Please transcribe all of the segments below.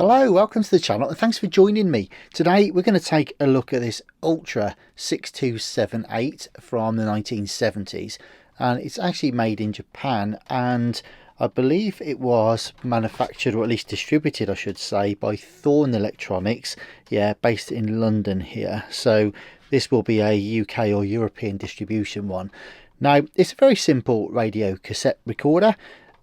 Hello, welcome to the channel and thanks for joining me. Today we're going to take a look at this Ultra 6278 from the 1970s, and it's actually made in Japan, and I believe it was manufactured, or at least distributed I should say, by Thorn Electronics, based in London here. So this will be a UK or European distribution one. Now it's a very simple radio cassette recorder,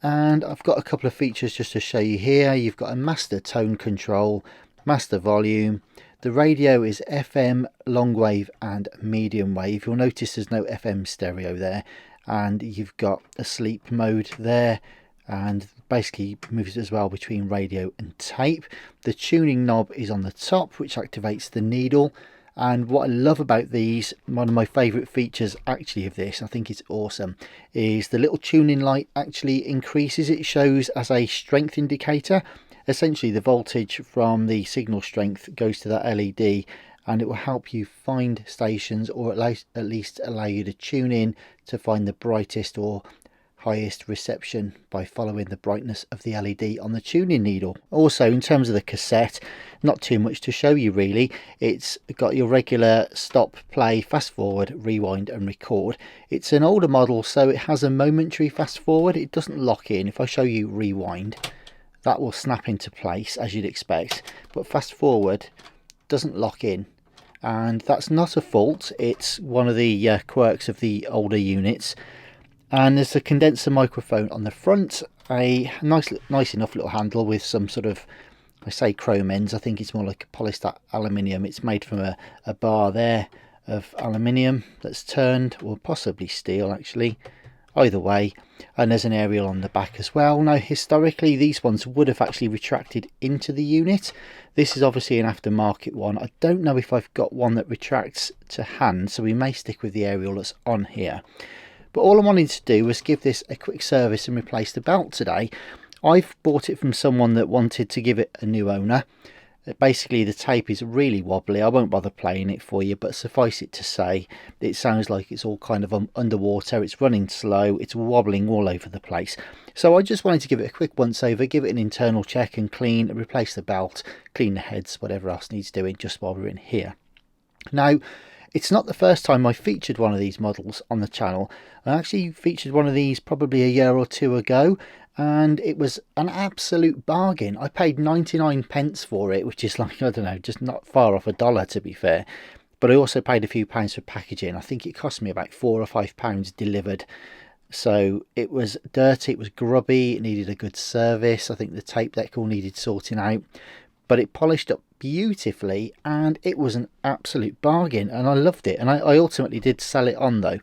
and I've got a couple of features just to show you here. You've got a master tone control, master volume. The radio is FM, long wave and medium wave. You'll notice there's no FM stereo there, and you've got a sleep mode there, and basically moves as well between radio and tape. The tuning knob is on the top, which activates the needle. And what I love about these, one of my favourite features actually of this, I think it's awesome, is the little tuning light actually increases. It shows as a strength indicator. Essentially the voltage from the signal strength goes to that LED, and it will help you find stations, or at least allow you to tune in to find the brightest or highest reception by following the brightness of the LED on the tuning needle. Also, in terms of the cassette, not too much to show you really. It's got your regular stop, play, fast forward, rewind and record. It's an older model, so it has a momentary fast forward. It doesn't lock in. If I show you rewind, that will snap into place as you'd expect, but fast forward doesn't lock in. And that's not a fault, it's one of the quirks of the older units. And there's a condenser microphone on the front, a nice enough little handle with some sort of, I say chrome ends, I think it's more like polished aluminium. It's made from a bar there of aluminium that's turned, or possibly steel actually, either way. And there's an aerial on the back as well. Now historically these ones would have actually retracted into the unit. This is obviously an aftermarket one. I don't know if I've got one that retracts to hand, so we may stick with the aerial that's on here. But all I wanted to do was give this a quick service and replace the belt today. I've bought it from someone that wanted to give it a new owner. Basically the tape is really wobbly. I won't bother playing it for you, but suffice it to say, it sounds like it's all kind of underwater. It's running slow, it's wobbling all over the place. So I just wanted to give it a quick once over, give it an internal check and clean, replace the belt, clean the heads, whatever else needs doing just while we're in here. Now, it's not the first time I featured one of these models on the channel. I actually featured one of these probably a year or two ago, and it was an absolute bargain. I paid 99 pence for it, which is like, I don't know, just not far off $1 to be fair. But I also paid a few pounds for packaging. I think it cost me about £4 or £5 delivered. So it was dirty, it was grubby, it needed a good service. I think the tape deck all needed sorting out, but it polished up beautifully and it was an absolute bargain, and I loved it. And I ultimately did sell it on though,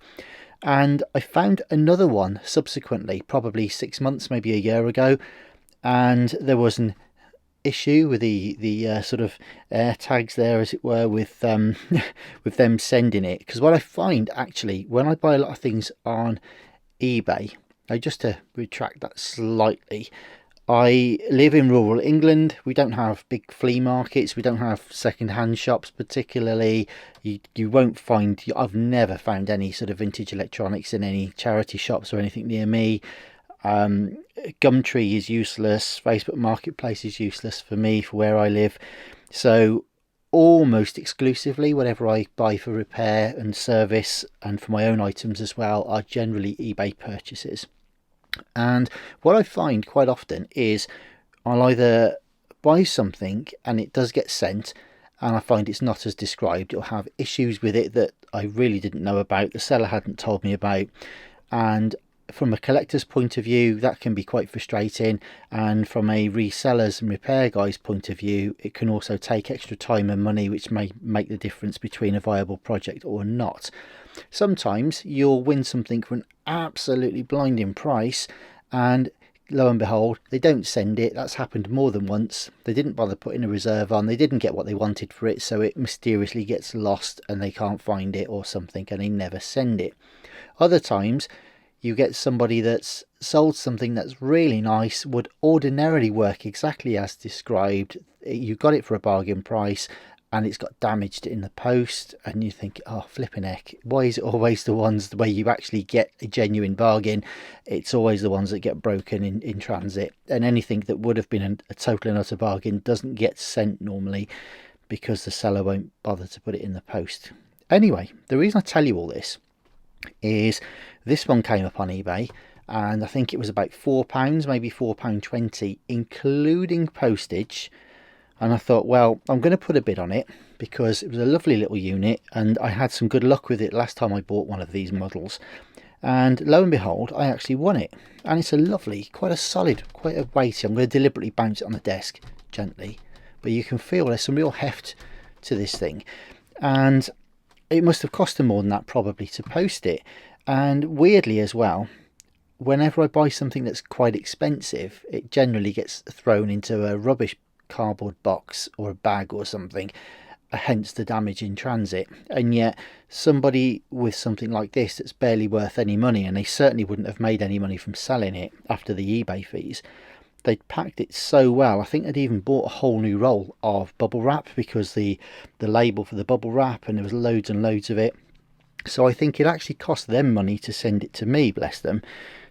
and I found another one subsequently, probably 6 months, maybe a year ago, and there was an issue with the sort of air tags there, as it were, with with them sending it. Because what I find actually when I buy a lot of things on eBay, now just to retract that slightly, I live in rural England. We don't have big flea markets. We don't have second-hand shops particularly. You won't find, I've never found any sort of vintage electronics in any charity shops or anything near me. Gumtree is useless. Facebook Marketplace is useless for me, for where I live. So almost exclusively whatever I buy for repair and service, and for my own items as well, are generally eBay purchases. And what I find quite often is I'll either buy something and it does get sent, and I find it's not as described. It'll have issues with it that I really didn't know about, the seller hadn't told me about, and from a collector's point of view that can be quite frustrating, and from a reseller's and repair guy's point of view it can also take extra time and money, which may make the difference between a viable project or not. Sometimes you'll win something for an absolutely blinding price, and lo and behold they don't send it. That's happened more than once. They didn't bother putting a reserve on, they didn't get what they wanted for it, so it mysteriously gets lost and they can't find it or something, and they never send it. Other times you get somebody that's sold something that's really nice, would ordinarily work exactly as described. You got it for a bargain price, and it's got damaged in the post, and you think, oh flipping heck, why is it always the ones where you actually get a genuine bargain? It's always the ones that get broken in transit, and anything that would have been a total and utter bargain doesn't get sent normally because the seller won't bother to put it in the post. Anyway, the reason I tell you all this is this one came up on eBay, and I think it was about £4, maybe £4.20, including postage. And I thought, well, I'm going to put a bid on it because it was a lovely little unit, and I had some good luck with it last time I bought one of these models. And lo and behold, I actually won it. And it's a lovely, quite a solid, quite a weighty. I'm going to deliberately bounce it on the desk gently, but you can feel there's some real heft to this thing. And it must have cost them more than that probably to post it. And weirdly as well, whenever I buy something that's quite expensive, it generally gets thrown into a rubbish cardboard box or a bag or something, hence the damage in transit. And yet somebody with something like this that's barely worth any money, and they certainly wouldn't have made any money from selling it after the eBay fees, they'd packed it so well. I think they'd even bought a whole new roll of bubble wrap because the label for the bubble wrap, and there was loads and loads of it. So I think it actually cost them money to send it to me, bless them.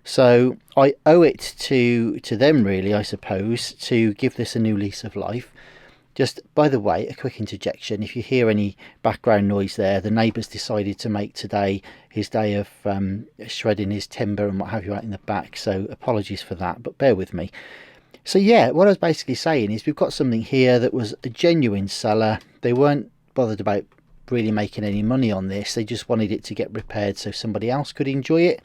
So I owe it to them really, I suppose, to give this a new lease of life. Just by the way, a quick interjection: if you hear any background noise there, the neighbour's decided to make today his day of shredding his timber and what have you out in the back, so apologies for that, but bear with me. So yeah, what I was basically saying is we've got something here that was a genuine seller. They weren't bothered about really making any money on this, they just wanted it to get repaired so somebody else could enjoy it.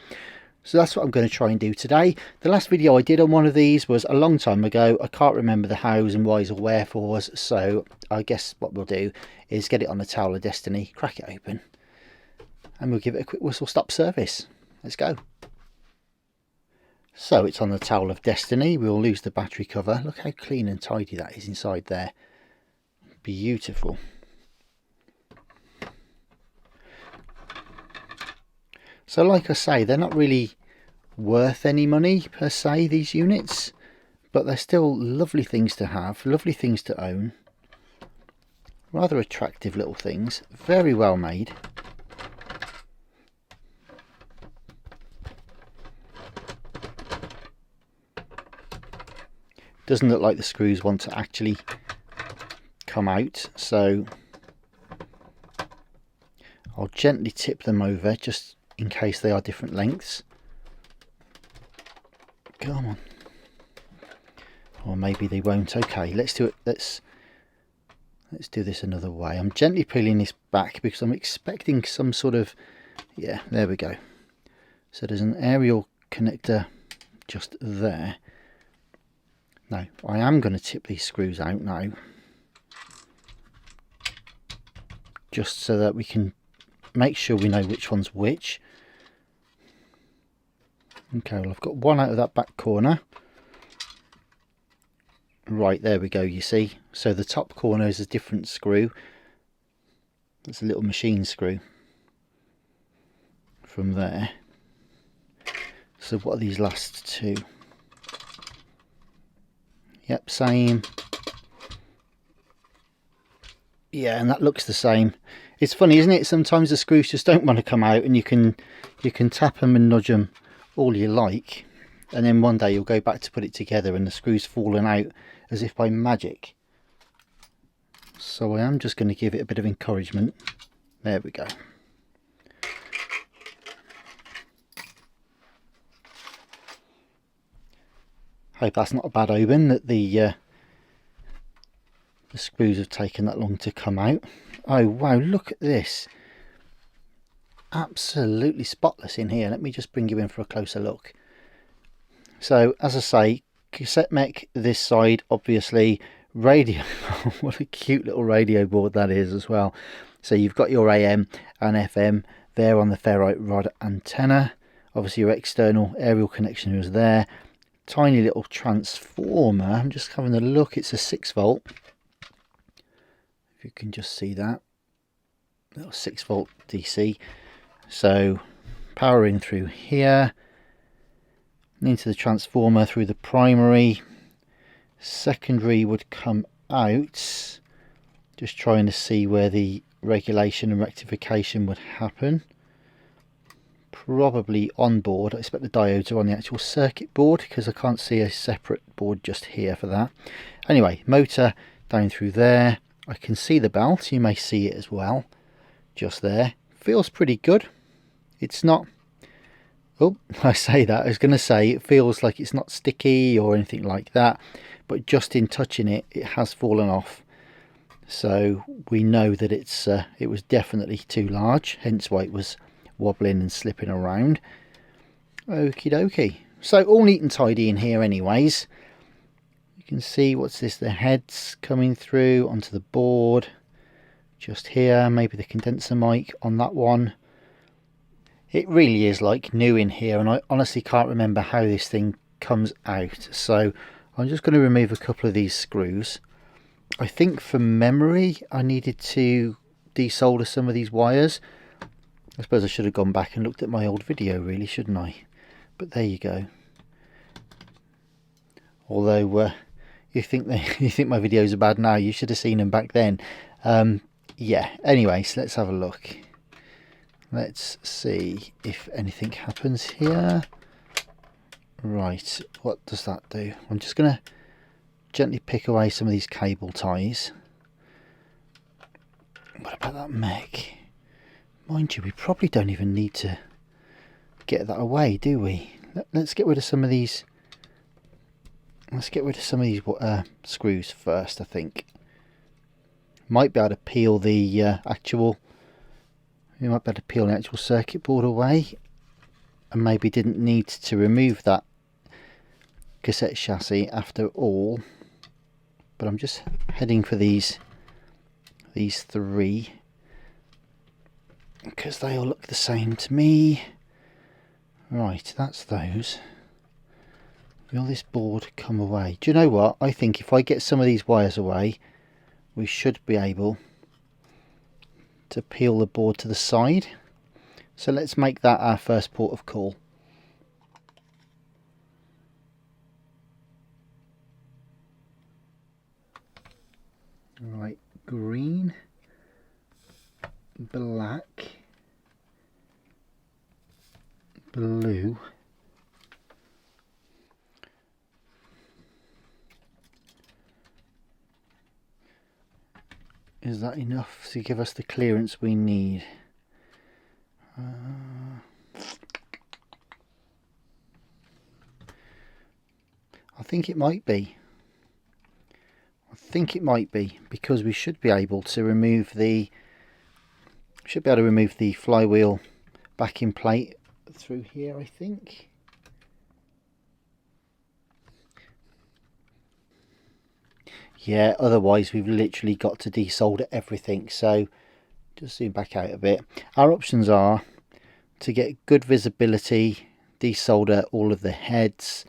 So that's what I'm going to try and do today. The last video I did on one of these was a long time ago. I can't remember the hows and whys or wherefores, so I guess what we'll do is get it on the Towel of Destiny, crack it open, and we'll give it a quick whistle stop service. Let's go. So it's on the Towel of Destiny. We'll lose the battery cover. Look how clean and tidy that is inside there. Beautiful. So like I say, they're not really worth any money per se, these units, but they're still lovely things to have, lovely things to own. Rather attractive little things, very well made. Doesn't look like the screws want to actually come out, so I'll gently tip them over just in case they are different lengths. Come on. Or maybe they won't. Okay, let's do it. Let's do this another way. I'm gently peeling this back because I'm expecting some sort of, yeah, there we go. So there's an aerial connector just there. Now, I am going to tip these screws out now, just so that we can make sure we know which one's which. Okay, well I've got one out of that back corner. Right, there we go, you see. So the top corner is a different screw. That's a little machine screw from there. So what are these last two? Yep, same. Yeah, and that looks the same. It's funny, isn't it? Sometimes the screws just don't want to come out, and you can tap them and nudge them all you like, and then one day you'll go back to put it together and the screw's fallen out as if by magic. So I am just going to give it a bit of encouragement. There we go. Hope that's not a bad omen that the screws have taken that long to come out. Oh wow, look at this. Absolutely spotless in here. Let me just bring you in for a closer look. So as I say, cassette mech this side, obviously. Radio, what a cute little radio board that is as well. So you've got your AM and FM there on the ferrite rod antenna. Obviously your external aerial connection is there. Tiny little transformer. I'm just having a look. It's a 6 volt. If you can just see that. Little 6 volt DC. So power in through here, into the transformer through the primary. Secondary would come out Just trying to see where the regulation and rectification would happen. Probably on board. I expect the diodes are on the actual circuit board because I can't see a separate board just here for that. Anyway, motor down through there. I can see the belt. You may see it as well. Just there. Feels pretty good. It's not... Oh, I say that. I was going to say it feels like it's not sticky or anything like that. But just in touching it, it has fallen off. So we know that it was definitely too large. Hence why it was wobbling and slipping around. Okie dokie. So all neat and tidy in here anyways. You can see, what's this, the heads coming through onto the board just here, maybe the condenser mic on that one. It really is like new in here, and I honestly can't remember how this thing comes out, so I'm just going to remove a couple of these screws. I think from memory I needed to desolder some of these wires. I suppose I should have gone back and looked at my old video really, shouldn't I? But there you go. Although you think my videos are bad now, you should have seen them back then. Yeah, anyways, let's have a look. Let's see if anything happens here. Right, what does that do? I'm just going to gently pick away some of these cable ties. What about that mech? Mind you, we probably don't even need to get that away, do we? Let's get rid of some of these. Let's get rid of some of these screws first, I think. Might be able to peel the actual... We might be able to peel the actual circuit board away. And maybe didn't need to remove that cassette chassis after all. But I'm just heading for these three, because they all look the same to me. Right, that's those. Will this board come away? Do you know what? I think if I get some of these wires away, we should be able to peel the board to the side. So let's make that our first port of call. Right, green, black, blue, is that enough to give us the clearance we need? I think it might be. I think it might be, because we should be able to remove the flywheel backing plate through here, I think. Yeah, otherwise we've literally got to desolder everything. So just zoom back out a bit. Our options are to get good visibility, desolder all of the heads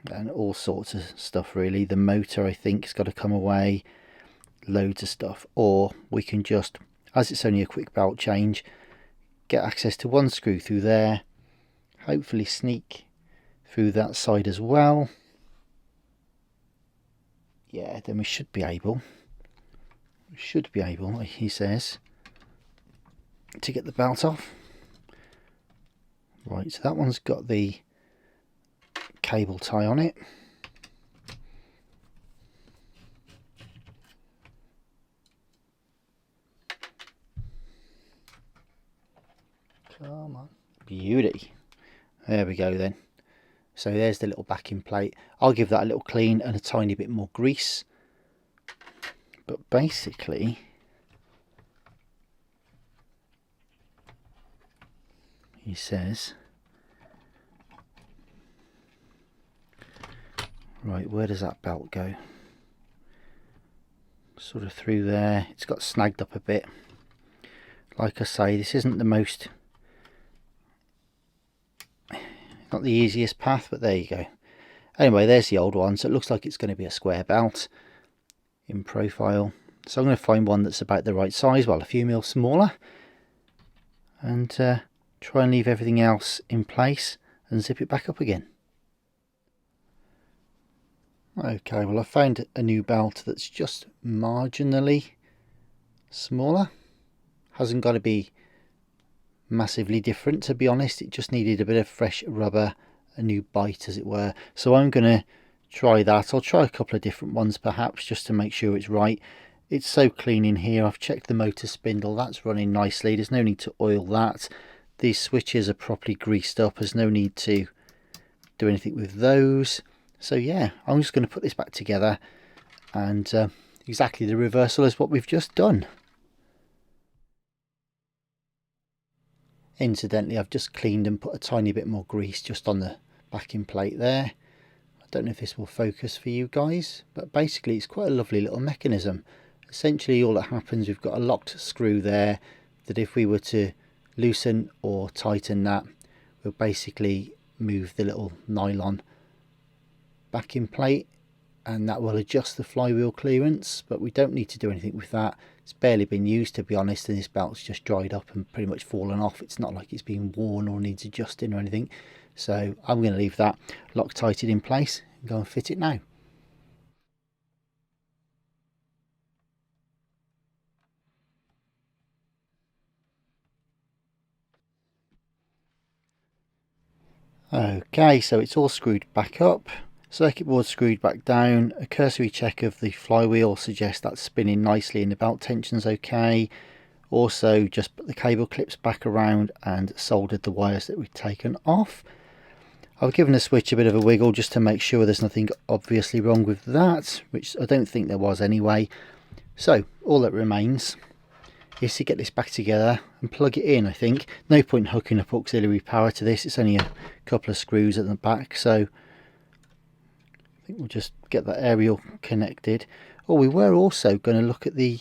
and all sorts of stuff really. The motor, I think, has got to come away, loads of stuff. Or we can just, as it's only a quick belt change, get access to one screw through there, hopefully sneak through that side as well. Yeah, then we should be able, he says, to get the belt off. Right, so that one's got the cable tie on it. Come on. Beauty. There we go then. So there's the little backing plate. I'll give that a little clean and a tiny bit more grease. But basically, he says, right, where does that belt go? Sort of through there. It's got snagged up a bit. Like I say, this isn't the most, not the easiest path, but there you go. Anyway, there's the old one. So it looks like it's going to be a square belt in profile. So I'm going to find one that's about the right size, well, a few mil smaller, and try and leave everything else in place and zip it back up again. Okay, well I found a new belt that's just marginally smaller. Hasn't got to be massively different, to be honest. It just needed a bit of fresh rubber, a new bite as it were. So I'm going to try that. I'll try a couple of different ones perhaps just to make sure it's right. It's so clean in here. I've checked the motor spindle, that's running nicely. There's no need to oil that. These switches are properly greased up. There's no need to do anything with those. So yeah, I'm just going to put this back together, and exactly the reversal is what we've just done. Incidentally, I've just cleaned and put a tiny bit more grease just on the backing plate there. I don't know if this will focus for you guys, but basically it's quite a lovely little mechanism. Essentially all that happens, we've got a locked screw there that if we were to loosen or tighten that, we'll basically move the little nylon backing plate, and that will adjust the flywheel clearance, but we don't need to do anything with that. It's barely been used, to be honest, and this belt's just dried up and pretty much fallen off. It's not like it's been worn or needs adjusting or anything, so I'm going to leave that Loctited in place and go and fit it now. Okay, so it's all screwed back up, circuit board screwed back down. A cursory check of the flywheel suggests that's spinning nicely and the belt tension's okay. Also just put the cable clips back around and soldered the wires that we've taken off. I've given the switch a bit of a wiggle just to make sure there's nothing obviously wrong with that, which I don't think there was anyway. So all that remains is to get this back together and plug it in. I think no point hooking up auxiliary power to this, it's only a couple of screws at the back, so I think we'll just get that aerial connected. Oh, we were also going to look at the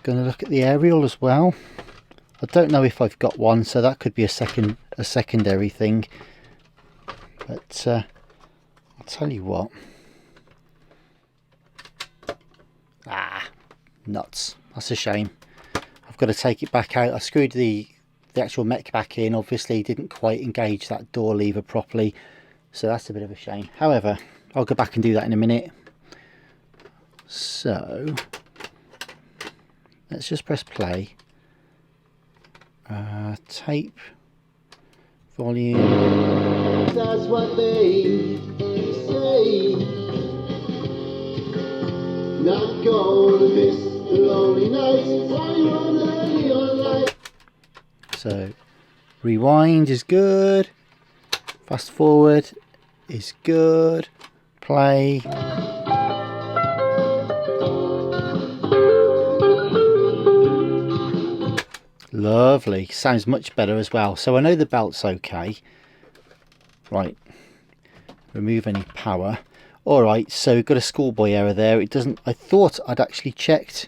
aerial as well. I don't know if I've got one, so that could be a secondary thing, but I'll tell you what. Nuts, that's a shame. I've got to take it back out. I screwed the actual mech back in, obviously didn't quite engage that door lever properly, so that's a bit of a shame. However, I'll go back and do that in a minute. So let's just press play. Tape volume. That's what they say. Not go to this lonely night. So rewind is good, fast forward is good, play. Lovely, sounds much better as well. So I know the belt's okay. Right, remove any power. Alright, so we've got a schoolboy error there. It doesn't, I thought I'd actually checked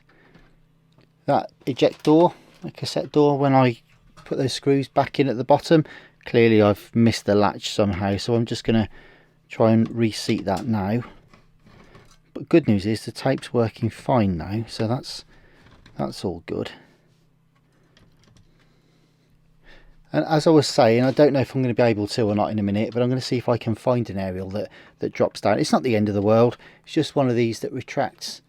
that eject door, the cassette door, when I put those screws back in at the bottom. Clearly I've missed the latch somehow, so I'm just going to try and reseat that now. But good news is the tape's working fine now, so that's all good. And as I was saying, I don't know if I'm going to be able to or not in a minute, but I'm going to see if I can find an aerial that drops down. It's not the end of the world, it's just one of these that retracts.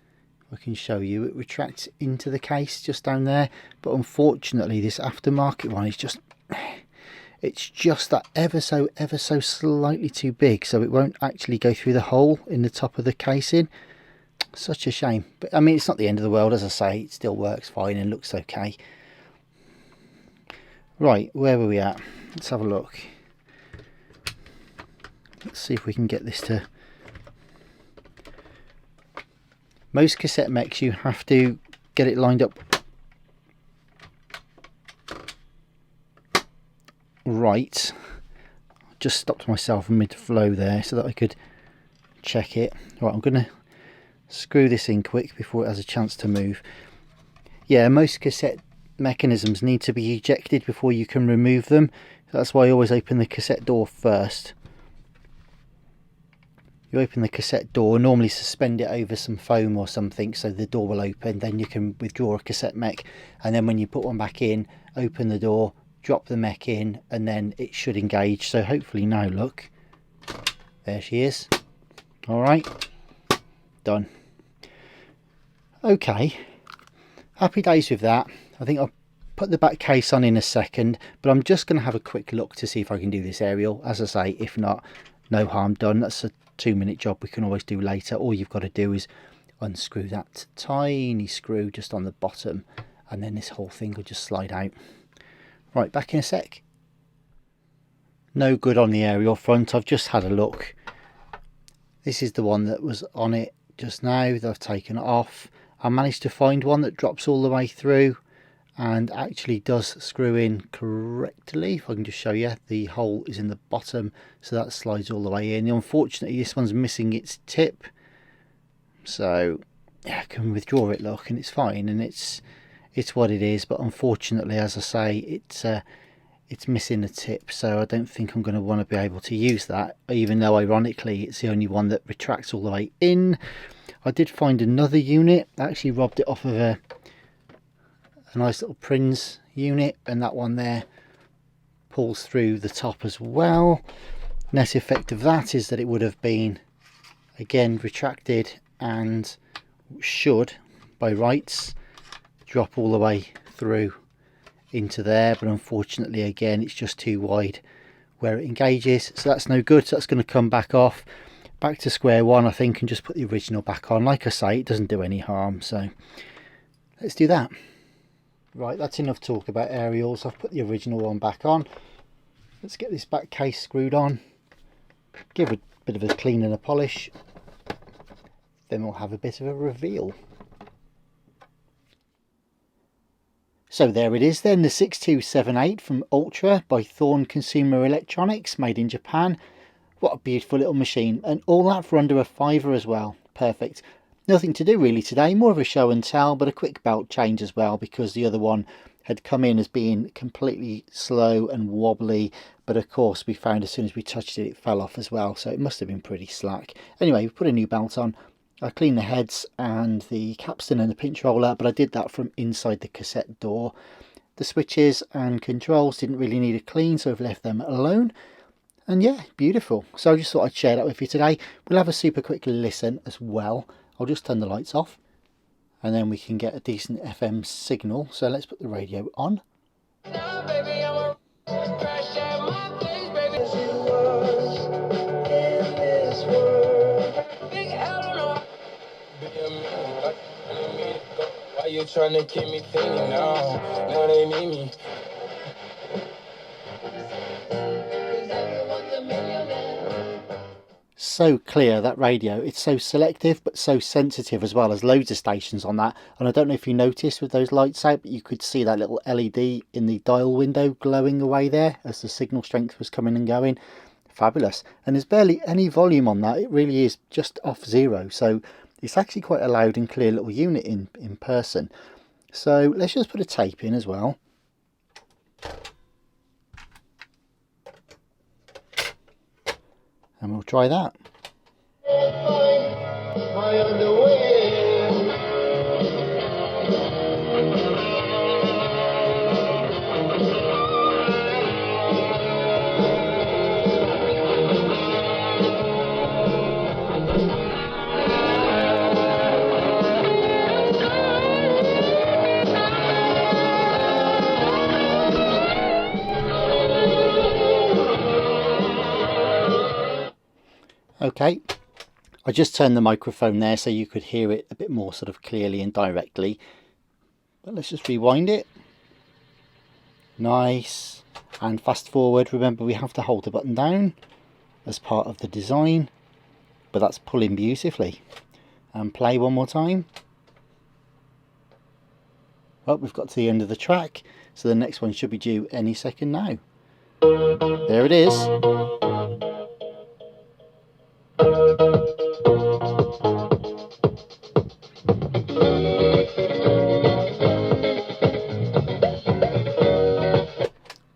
I can show you, it retracts into the case just down there, but unfortunately this aftermarket one is just, it's just that ever so slightly too big, so it won't actually go through the hole in the top of the casing. Such a shame, but I mean, it's not the end of the world. As I say, it still works fine and looks okay. Right, where were we at? Let's have a look. Let's see if we can get this to... Most cassette mechs, you have to get it lined up right. Just stopped myself mid-flow there so that I could check it. Right, I'm going to screw this in quick before it has a chance to move. Yeah, most cassette mechanisms need to be ejected before you can remove them. That's why I always open the cassette door first. You open the cassette door, normally suspend it over some foam or something so the door will open, then you can withdraw a cassette mech, and then when you put one back in, open the door, drop the mech in, and then it should engage. So hopefully now, look, there she is. All right, done. Okay, happy days with that. I think I'll put the back case on in a second, but I'm just going to have a quick look to see if I can do this aerial. As I say, if not, no harm done. That's a 2-minute job we can always do later. All you've got to do is unscrew that tiny screw just on the bottom, and then this whole thing will just slide out. Right, back in a sec. No good on the aerial front. I've just had a look. This is the one that was on it just now that I've taken it off. I managed to find one that drops all the way through and actually does screw in correctly. If I can just show you, the hole is in the bottom, so that slides all the way in. Unfortunately, this one's missing its tip, so yeah, I can withdraw it, look, and it's fine, and it's what it is. But unfortunately, as I say, it's missing the tip, so I don't think I'm going to want to be able to use that, even though ironically it's the only one that retracts all the way in. I did find another unit. I actually robbed it off of a nice little Prinz unit, and that one there pulls through the top as well. Net effect of that is that it would have been again retracted and should by rights drop all the way through into there, but unfortunately again it's just too wide where it engages, so that's no good. So that's going to come back off, back to square one I think, and just put the original back on. Like I say, it doesn't do any harm, so let's do that. Right, that's enough talk about aerials. I've put the original one back on. Let's get this back case screwed on, give it a bit of a clean and a polish, then we'll have a bit of a reveal. So there it is then, the 6278 from Ultra by Thorn Consumer Electronics, made in Japan. What a beautiful little machine, and all that for under a £5 as well. Perfect. Nothing to do really today, more of a show and tell, but a quick belt change as well, because the other one had come in as being completely slow and wobbly, but of course we found as soon as we touched it, it fell off as well, so it must have been pretty slack. Anyway, we put a new belt on. I cleaned the heads and the capstan and the pinch roller, but I did that from inside the cassette door. The switches and controls didn't really need a clean, so I've left them alone. And yeah, beautiful. So I just thought I'd share that with you today. We'll have a super quick listen as well. I'll just turn the lights off and then we can get a decent FM signal. So let's put the radio on. Now, baby, I'm a crash at my place, baby. In this world. Big hell no. Why you trying to keep me thinking now? Now they need me. So clear, that radio. It's so selective but so sensitive as well. As loads of stations on that, and I don't know if you noticed with those lights out, but you could see that little LED in the dial window glowing away there as the signal strength was coming and going. Fabulous. And there's barely any volume on that. It really is just off zero, so it's actually quite a loud and clear little unit in person. So let's just put a tape in as well. And we'll try that. Okay, I just turned the microphone there so you could hear it a bit more sort of clearly and directly. But let's just rewind it. Nice. And fast forward. Remember, we have to hold the button down as part of the design, but that's pulling beautifully. And play one more time. Well, we've got to the end of the track, so the next one should be due any second now. There it is.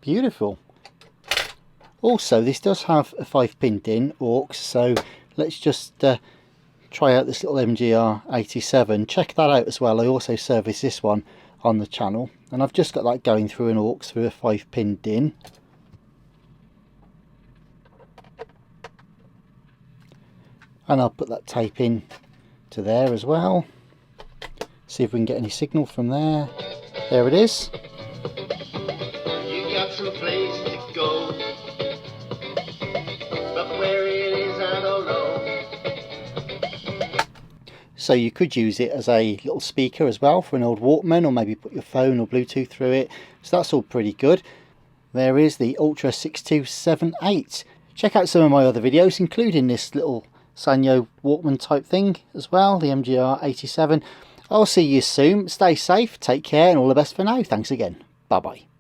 Beautiful. Also, this does have a 5-pin DIN aux, so let's just try out this little MGR 87. Check that out as well. I also service this one on the channel, and I've just got that going through an aux through a 5-pin DIN. And I'll put that tape in to there as well. See if we can get any signal from there. There it is. You got some place to go, but where it is I don't know. So you could use it as a little speaker as well for an old Walkman, or maybe put your phone or Bluetooth through it. So that's all pretty good. There is the Ultra 6278. Check out some of my other videos, including this little Sanyo Walkman type thing as well, the MGR 87. I'll see you soon. Stay safe, take care, and all the best for now. Thanks again. Bye bye.